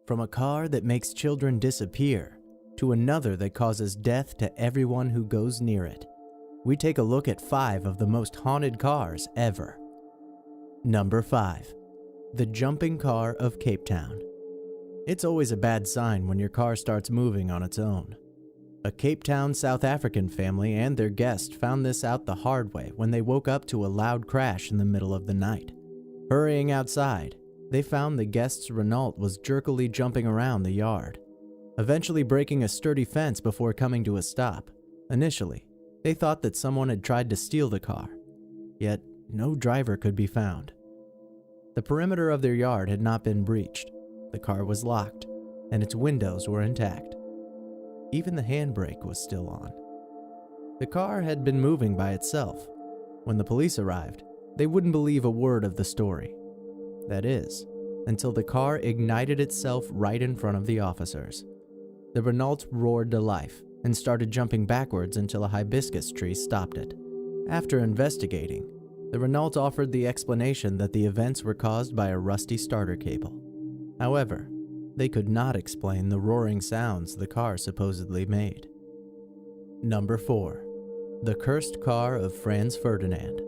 From a car that makes children disappear to another that causes death to everyone who goes near it, we take a look at 5 of the most haunted cars ever. Number 5. The Jumping Car of Cape Town. It's always a bad sign when your car starts moving on its own. A Cape Town, South African family and their guest found this out the hard way when they woke up to a loud crash in the middle of the night. Hurrying outside, they found the guest's Renault was jerkily jumping around the yard, eventually breaking a sturdy fence before coming to a stop. Initially, they thought that someone had tried to steal the car, yet no driver could be found. The perimeter of their yard had not been breached, the car was locked, and its windows were intact. Even the handbrake was still on. The car had been moving by itself. When the police arrived, they wouldn't believe a word of the story. That is, until the car ignited itself right in front of the officers. The Renault roared to life and started jumping backwards until a hibiscus tree stopped it. After investigating, the Renault offered the explanation that the events were caused by a rusty starter cable. However, they could not explain the roaring sounds the car supposedly made. Number 4. The Cursed Car of Franz Ferdinand.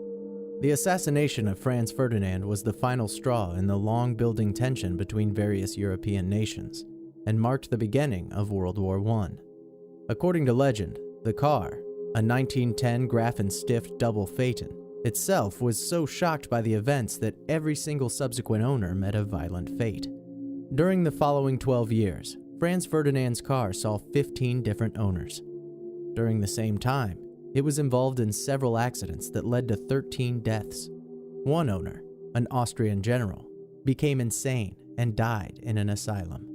The assassination of Franz Ferdinand was the final straw in the long-building tension between various European nations and marked the beginning of World War I. According to legend, the car, a 1910 Graf&Stift double Phaeton, itself was so shocked by the events that every single subsequent owner met a violent fate. During the following 12 years, Franz Ferdinand's car saw 15 different owners. During the same time, it was involved in several accidents that led to 13 deaths. One owner, an Austrian general, became insane and died in an asylum.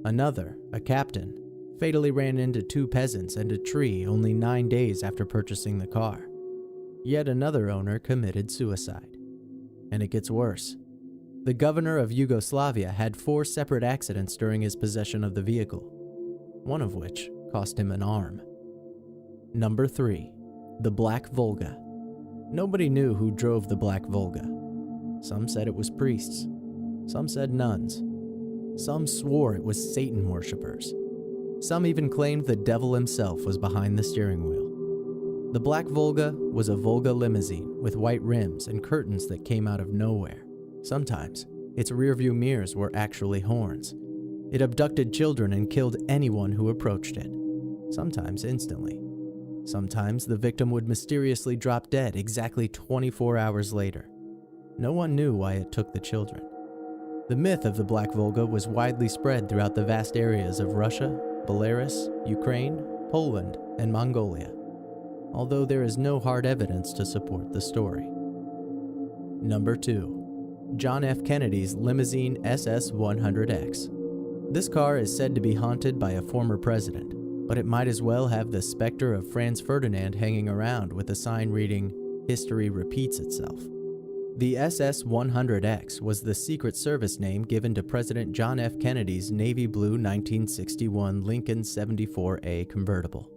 Another, a captain, fatally ran into 2 peasants and a tree only 9 days after purchasing the car. Yet another owner committed suicide. And it gets worse. The governor of Yugoslavia had 4 separate accidents during his possession of the vehicle, one of which cost him an arm. Number 3. The Black Volga. Nobody knew who drove the Black Volga. Some said it was priests. Some said nuns. Some swore it was Satan worshippers. Some even claimed the devil himself was behind the steering wheel. The Black Volga was a Volga limousine with white rims and curtains that came out of nowhere. Sometimes, its rearview mirrors were actually horns. It abducted children and killed anyone who approached it, sometimes instantly. Sometimes the victim would mysteriously drop dead exactly 24 hours later. No one knew why it took the children. The myth of the Black Volga was widely spread throughout the vast areas of Russia, Belarus, Ukraine, Poland, and Mongolia, although there is no hard evidence to support the story. Number 2. John F. Kennedy's limousine SS-100X. This car is said to be haunted by a former president, but it might as well have the specter of Franz Ferdinand hanging around with a sign reading, "History repeats itself." The SS-100X was the Secret Service name given to President John F. Kennedy's navy blue 1961 Lincoln 74A convertible.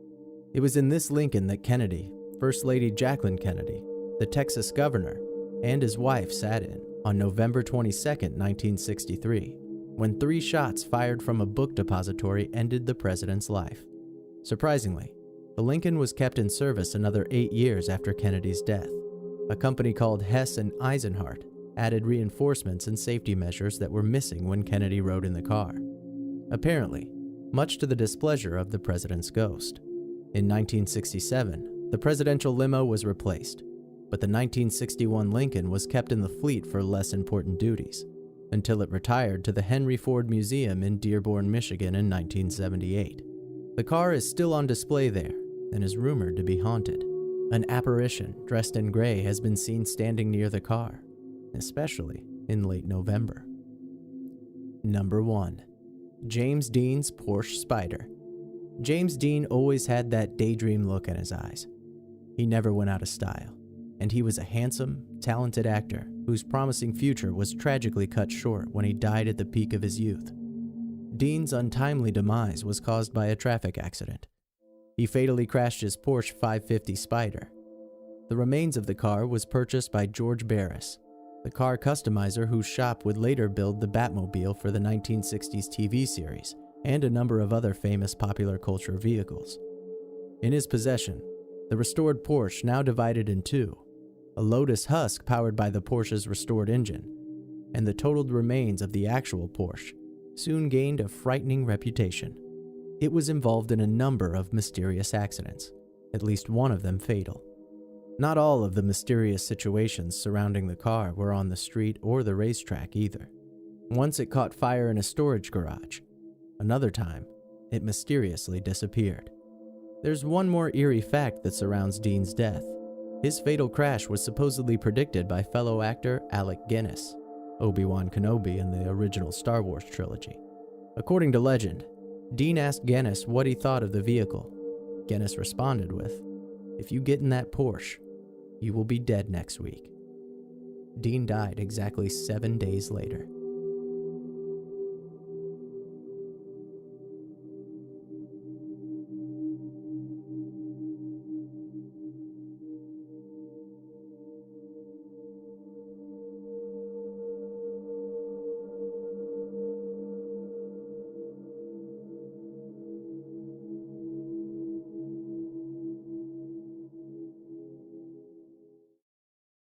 It was in this Lincoln that Kennedy, First Lady Jacqueline Kennedy, the Texas governor, and his wife sat in on November 22, 1963, when 3 shots fired from a book depository ended the president's life. Surprisingly, the Lincoln was kept in service another 8 years after Kennedy's death. A company called Hess and Eisenhart added reinforcements and safety measures that were missing when Kennedy rode in the car, apparently, much to the displeasure of the president's ghost. In 1967, the presidential limo was replaced, but the 1961 Lincoln was kept in the fleet for less important duties, until it retired to the Henry Ford Museum in Dearborn, Michigan in 1978. The car is still on display there and is rumored to be haunted. An apparition dressed in gray has been seen standing near the car, especially in late November. Number 1. James Dean's Porsche Spyder. James Dean always had that daydream look in his eyes. He never went out of style, and he was a handsome, talented actor whose promising future was tragically cut short when he died at the peak of his youth. Dean's untimely demise was caused by a traffic accident. He fatally crashed his Porsche 550 Spyder. The remains of the car was purchased by George Barris. the car customizer whose shop would later build the Batmobile for the 1960s TV series and a number of other famous popular culture vehicles. In his possession, the restored Porsche now divided in two, a Lotus Husk powered by the Porsche's restored engine, and the totaled remains of the actual Porsche soon gained a frightening reputation. It was involved in a number of mysterious accidents, at least one of them fatal. Not all of the mysterious situations surrounding the car were on the street or the racetrack either. Once it caught fire in a storage garage. Another time, it mysteriously disappeared. There's one more eerie fact that surrounds Dean's death. His fatal crash was supposedly predicted by fellow actor Alec Guinness, Obi-Wan Kenobi in the original Star Wars trilogy. According to legend, Dean asked Guinness what he thought of the vehicle. Guinness responded with, "If you get in that Porsche, you will be dead next week." Dean died exactly 7 days later.